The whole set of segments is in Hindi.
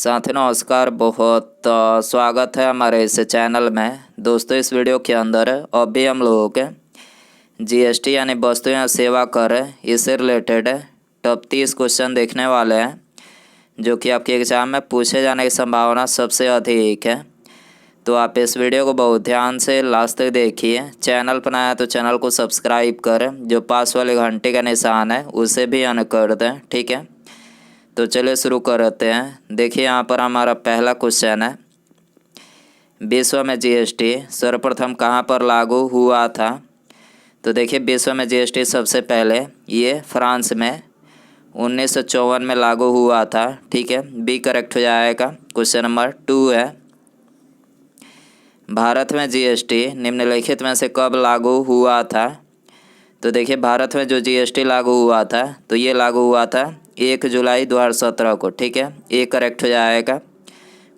साथी नमस्कार, बहुत स्वागत है हमारे इस चैनल में। दोस्तों, इस वीडियो के अंदर अभी हम लोगों के जीएसटी यानी वस्तु या सेवा कर इससे रिलेटेड टॉप 30 क्वेश्चन देखने वाले हैं, जो कि आपके एग्जाम में पूछे जाने की संभावना सबसे अधिक है। तो आप इस वीडियो को बहुत ध्यान से लास्ट तक देखिए। चैनल पर नया है तो चैनल को सब्सक्राइब करें, जो पास वाले घंटे का निशान है उसे भी ऑन कर दें, ठीक है। तो चलिए शुरू करते हैं। देखिए, यहाँ पर हमारा पहला क्वेश्चन है, विश्व में जीएसटी सर्वप्रथम कहाँ पर लागू हुआ था। तो देखिए, विश्व में जीएसटी सबसे पहले ये फ्रांस में 1954 में लागू हुआ था, ठीक है। बी करेक्ट हो जाएगा। क्वेश्चन नंबर 2 है, भारत में जीएसटी निम्नलिखित में से कब लागू हुआ था। तो देखिए, भारत में जो जीएसटी लागू हुआ था तो ये लागू हुआ था 1 जुलाई 2017 को, ठीक है। ए करेक्ट हो जाएगा।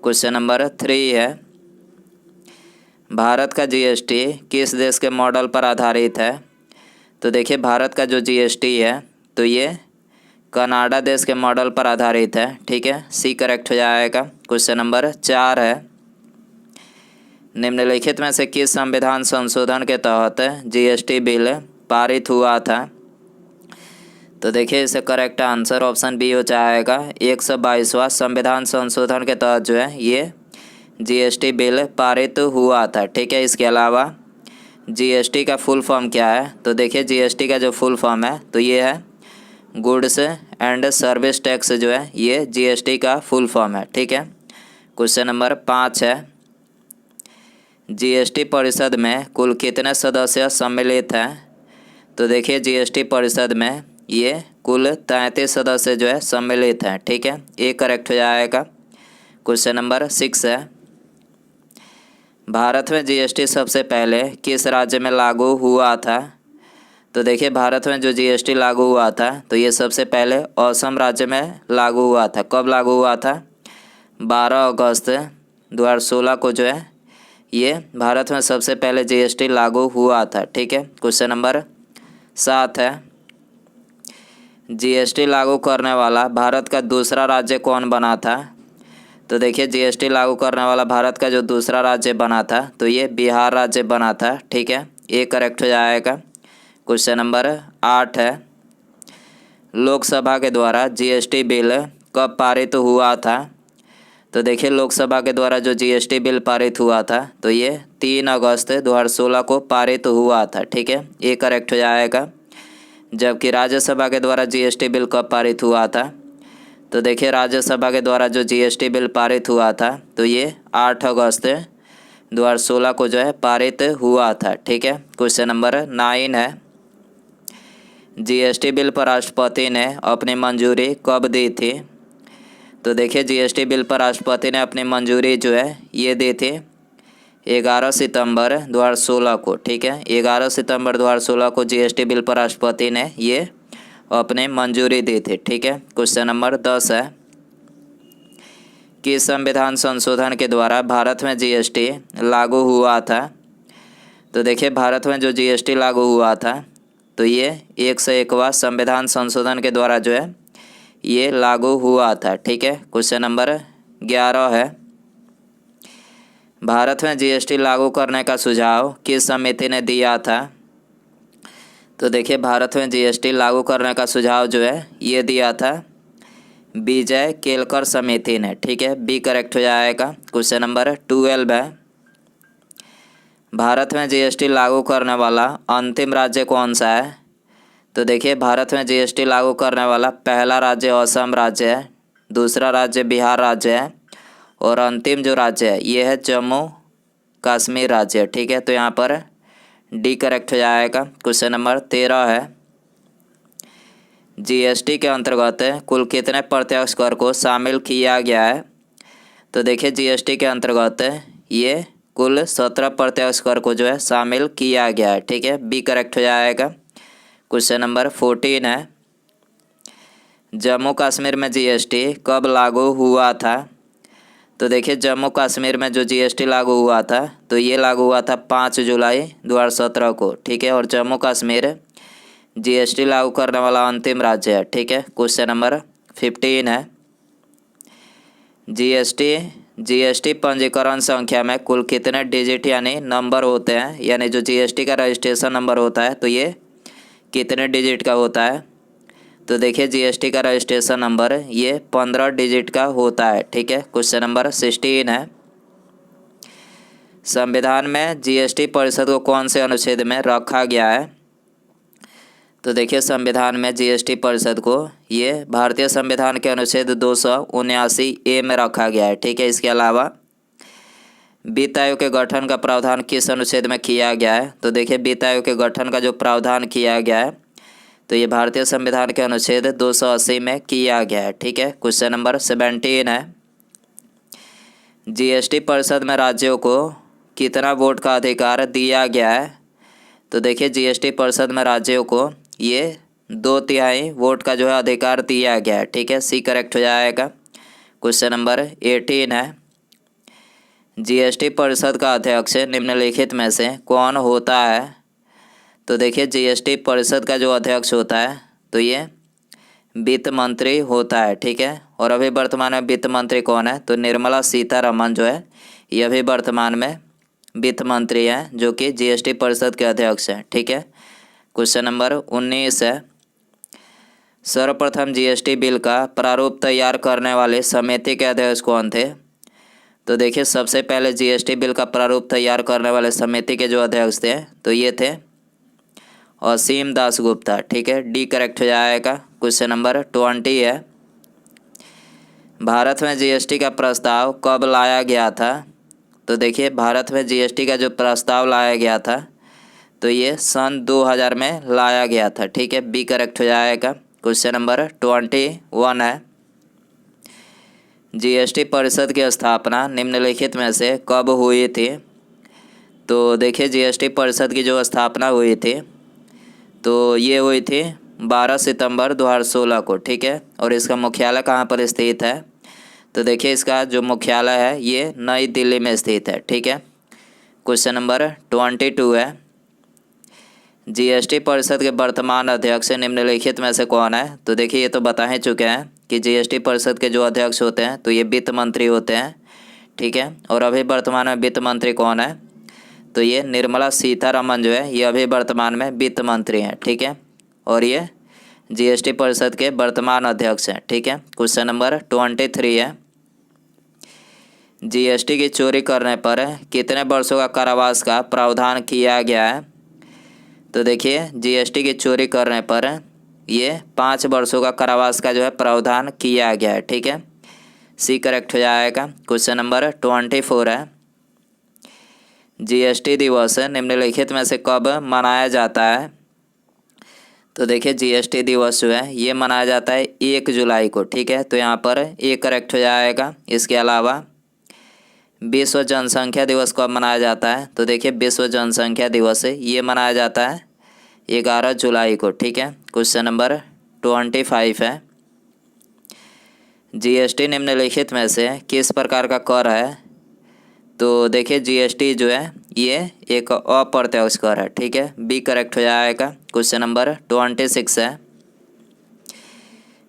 क्वेश्चन नंबर 3 है, भारत का जीएसटी किस देश के मॉडल पर आधारित है। तो देखिए, भारत का जो जीएसटी है तो ये कनाडा देश के मॉडल पर आधारित है, ठीक है। सी करेक्ट हो जाएगा। क्वेश्चन नंबर 4 है, निम्नलिखित में से किस संविधान संशोधन के तहत जीएसटी बिल पारित हुआ था। तो देखिए, इससे करेक्ट आंसर ऑप्शन बी हो जाएगा। 122वां संविधान संशोधन के तहत जो है ये जीएसटी बिल पारित हुआ था, ठीक है। इसके अलावा जीएसटी का फुल फॉर्म क्या है। तो देखिए, जीएसटी का जो फुल फॉर्म है तो ये है गुड्स एंड सर्विस टैक्स, जो है ये जीएसटी का फुल फॉर्म है, ठीक है। क्वेश्चन नंबर 5 है, जीएसटी परिषद में कुल कितने सदस्य सम्मिलित हैं। तो देखिए, जीएसटी परिषद में ये कुल 33 सदस्य जो है सम्मिलित हैं, ठीक है। ए करेक्ट हो जाएगा। क्वेश्चन नंबर 6 है, भारत में जीएसटी सबसे पहले किस राज्य में लागू हुआ था। तो देखिए, भारत में जो जीएसटी लागू हुआ था तो ये सबसे पहले असम राज्य में लागू हुआ था। कब लागू हुआ था? 12 अगस्त 2016 को जो है ये भारत में सबसे पहले जीएसटी लागू हुआ था, ठीक है। क्वेश्चन नंबर 7 है, जीएसटी लागू करने वाला भारत का दूसरा राज्य कौन बना था। तो देखिए, जीएसटी लागू करने वाला भारत का जो दूसरा राज्य बना था तो ये बिहार राज्य बना था, ठीक है। ए करेक्ट हो जाएगा। क्वेश्चन नंबर 8 है, लोकसभा के द्वारा जीएसटी बिल कब पारित हुआ था। तो देखिए, लोकसभा के द्वारा जो जीएसटी बिल पारित हुआ था तो ये 3 अगस्त 2016 को पारित हुआ था, ठीक है। ए करेक्ट हो जाएगा। जबकि राज्यसभा के द्वारा जीएसटी बिल कब पारित हुआ था। तो देखिए, राज्यसभा के द्वारा जो जीएसटी बिल पारित हुआ था तो ये 8 अगस्त 2016 को जो है पारित हुआ था, ठीक है। क्वेश्चन नंबर 9 है, जीएसटी बिल पर राष्ट्रपति ने अपनी मंजूरी कब दी थी। तो देखिए, जीएसटी बिल पर राष्ट्रपति ने अपनी मंजूरी जो है ये दी थी 11 सितंबर 2016 को, ठीक है। 11 सितंबर 2016 को जीएसटी बिल पर राष्ट्रपति ने ये अपनी मंजूरी दी थी, ठीक है। क्वेश्चन नंबर 10 है, किस संविधान संशोधन के द्वारा भारत में जीएसटी लागू हुआ था। तो देखिए, भारत में जो जीएसटी लागू हुआ था तो ये 101वां संविधान संशोधन के द्वारा जो है ये लागू हुआ था, ठीक है। क्वेश्चन नंबर 11 है, भारत में जीएसटी लागू करने का सुझाव किस समिति ने दिया था। तो देखिए, भारत में जीएसटी लागू करने का सुझाव जो है ये दिया था विजय केलकर समिति ने, ठीक है। बी करेक्ट हो जाएगा। क्वेश्चन नंबर 12 है, भारत में जीएसटी लागू करने वाला अंतिम राज्य कौन सा है। तो देखिए, भारत में जीएसटी लागू करने वाला पहला राज्य असम राज्य है, दूसरा राज्य बिहार राज्य है और अंतिम जो राज्य है ये है जम्मू कश्मीर राज्य, ठीक है। तो यहाँ पर डी करेक्ट हो जाएगा। क्वेश्चन नंबर 13 है, जीएसटी के अंतर्गत कुल कितने प्रत्यक्ष कर को शामिल किया गया है। तो देखिए, जीएसटी के अंतर्गत ये कुल 17 प्रत्यक्ष कर को जो है शामिल किया गया है, ठीक है। बी करेक्ट हो जाएगा। क्वेश्चन नंबर 14 है, जम्मू कश्मीर में जीएसटी कब लागू हुआ था। तो देखिए, जम्मू कश्मीर में जो जीएसटी लागू हुआ था तो ये लागू हुआ था 5 जुलाई 2017 को, ठीक है। और जम्मू कश्मीर जीएसटी लागू करने वाला अंतिम राज्य है, ठीक है। क्वेश्चन नंबर 15 है, जीएसटी पंजीकरण संख्या में कुल कितने डिजिट यानी नंबर होते हैं, यानी जो जीएसटी का रजिस्ट्रेशन नंबर होता है तो ये कितने डिजिट का होता है। तो देखिए जीएसटी का रजिस्ट्रेशन नंबर ये 15 डिजिट का होता है। ठीक है, क्वेश्चन नंबर 16 है, संविधान में जीएसटी परिषद को कौन से अनुच्छेद में रखा गया है। तो देखिए संविधान में जीएसटी परिषद को ये भारतीय संविधान के अनुच्छेद 279A में रखा गया है। ठीक है, इसके अलावा वित्त आयोग के गठन का प्रावधान किस अनुच्छेद में किया गया है। तो देखिए वित्त आयोग के गठन का जो प्रावधान किया गया है तो ये भारतीय संविधान के अनुच्छेद 280 में किया गया है। ठीक है, क्वेश्चन नंबर 17 है, जीएसटी परिषद में राज्यों को कितना वोट का अधिकार दिया गया है। तो देखिए जीएसटी परिषद में राज्यों को ये 2/3 वोट का जो है अधिकार दिया गया है। ठीक है, सी करेक्ट हो जाएगा। क्वेश्चन नंबर 18 है, जीएसटी परिषद का अध्यक्ष निम्नलिखित में से कौन होता है। तो देखिए जीएसटी परिषद का जो अध्यक्ष होता है तो ये वित्त मंत्री होता है। ठीक है, और अभी वर्तमान में वित्त मंत्री कौन है तो निर्मला सीतारमण जो है ये अभी वर्तमान में वित्त मंत्री हैं जो कि जीएसटी परिषद के अध्यक्ष हैं। ठीक है, क्वेश्चन नंबर 19 है, सर्वप्रथम जीएसटी बिल का प्रारूप तैयार करने वाले समिति के अध्यक्ष कौन थे। तो देखिए सबसे पहले जीएसटी बिल का प्रारूप तैयार करने वाले समिति के जो अध्यक्ष थे तो ये थे असीम दासगुप्ता। ठीक है, डी करेक्ट हो जाएगा। क्वेश्चन नंबर 20 है, भारत में जीएसटी का प्रस्ताव कब लाया गया था। तो देखिए भारत में जीएसटी का जो प्रस्ताव लाया गया था तो ये सन 2000 में लाया गया था। ठीक है, बी करेक्ट हो जाएगा। क्वेश्चन नंबर 21 है, जीएसटी परिषद की स्थापना निम्नलिखित में से कब हुई थी। तो देखिए जीएसटी परिषद की जो स्थापना हुई थी तो ये हुई थी 12 सितंबर 2016 को। ठीक है, और इसका मुख्यालय कहाँ पर स्थित है। तो देखिए इसका जो मुख्यालय है ये नई दिल्ली में स्थित है। ठीक है, क्वेश्चन नंबर 22 है, जीएसटी परिषद के वर्तमान अध्यक्ष निम्नलिखित में से कौन है। तो देखिए ये तो बता ही चुके हैं कि जीएसटी परिषद के जो अध्यक्ष होते हैं तो ये वित्त मंत्री होते हैं। ठीक है, और अभी वर्तमान में वित्त मंत्री कौन है तो ये निर्मला सीतारमण जो है ये अभी वर्तमान में वित्त मंत्री हैं। ठीक है, और ये जीएसटी परिषद के वर्तमान अध्यक्ष हैं। ठीक है, क्वेश्चन नंबर 23 है, जीएसटी की चोरी करने पर कितने वर्षों का कारावास का प्रावधान किया गया है। तो देखिए जीएसटी की चोरी करने पर ये 5 वर्षों का कारावास का जो है प्रावधान किया गया है। ठीक है, सी करेक्ट हो जाएगा। क्वेश्चन नंबर 24 है, जीएसटी दिवस निम्नलिखित में से कब मनाया जाता है। तो देखिए जीएसटी दिवस जो है ये मनाया जाता है 1 जुलाई को। ठीक है, तो यहाँ पर ए करेक्ट हो जाएगा। इसके अलावा विश्व जनसंख्या दिवस कब मनाया जाता है। तो देखिए विश्व जनसंख्या दिवस ये मनाया जाता है 11 जुलाई को। ठीक है, क्वेश्चन नंबर 25 है, जीएसटी निम्नलिखित में से किस प्रकार का कर है। तो देखिए जीएसटी जो है ये एक अप्रत्यक्ष कर है। ठीक है, बी करेक्ट हो जाएगा। क्वेश्चन नंबर 26 है,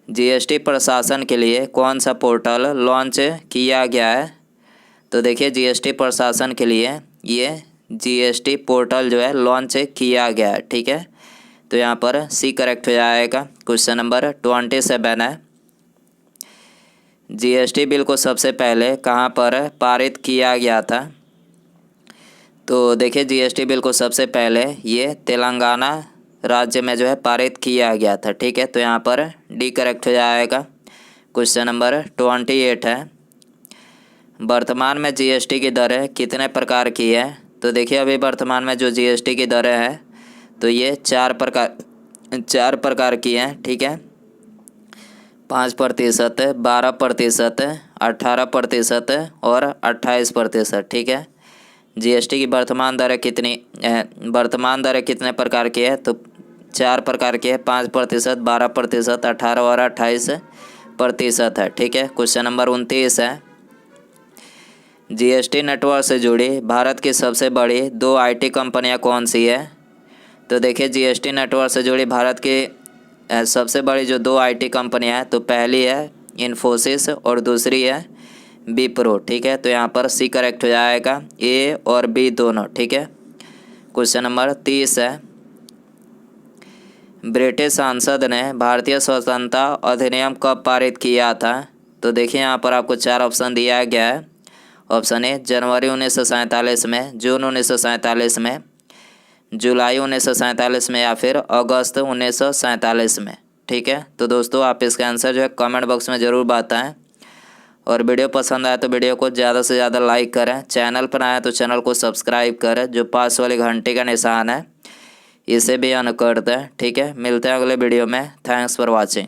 जीएसटी प्रशासन के लिए कौन सा पोर्टल लॉन्च किया गया है। तो देखिए जीएसटी प्रशासन के लिए ये जीएसटी पोर्टल जो है लॉन्च किया गया है। ठीक है, तो यहाँ पर सी करेक्ट हो जाएगा। क्वेश्चन नंबर 27 है, जीएसटी बिल को सबसे पहले कहाँ पर पारित किया गया था। तो देखिए जीएसटी बिल को सबसे पहले ये तेलंगाना राज्य में जो है पारित किया गया था। ठीक है, तो यहाँ पर डी करेक्ट हो जाएगा। क्वेश्चन नंबर 28 है, वर्तमान में जीएसटी की दरें कितने प्रकार की है। तो देखिए अभी वर्तमान में जो जीएसटी की दरें हैं तो ये 4 प्रकार की हैं। ठीक है, 5%, 12%, 18% और 28%। ठीक है, जीएसटी की वर्तमान दरें कितने प्रकार की है। तो 4 प्रकार की है, 5%, 12%, 18 और 28% है। ठीक है, क्वेश्चन नंबर 29 है, जीएसटी नेटवर्क से जुड़ी भारत की सबसे बड़ी 2 आईटी कंपनियां कौन सी है। तो देखिए जीएसटी नेटवर्क से जुड़ी भारत की सबसे बड़ी जो 2 आईटी कंपनियां हैं तो पहली है इन्फोसिस और दूसरी है विप्रो, ठीक है। तो यहाँ पर सी करेक्ट हो जाएगा, ए और बी दोनों, ठीक है। क्वेश्चन नंबर 30 है, ब्रिटिश संसद ने भारतीय स्वतंत्रता अधिनियम कब पारित किया था? तो देखिए यहाँ पर आपको 4 ऑप्शन दिया गया है। ऑप्शन ए जनवरी 1947 में, जून 1947 में, जुलाई 1947 में या फिर अगस्त 1947 में, ठीक है। तो दोस्तों आप इसका आंसर जो है कमेंट बॉक्स में ज़रूर बताएं, और वीडियो पसंद आए तो वीडियो को ज़्यादा से ज़्यादा लाइक करें। चैनल पर आए तो चैनल को सब्सक्राइब करें, जो पास वाली घंटे का निशान है इसे भी ऑन कर दें, ठीक है। मिलते हैं अगले वीडियो में। Thanks for watching.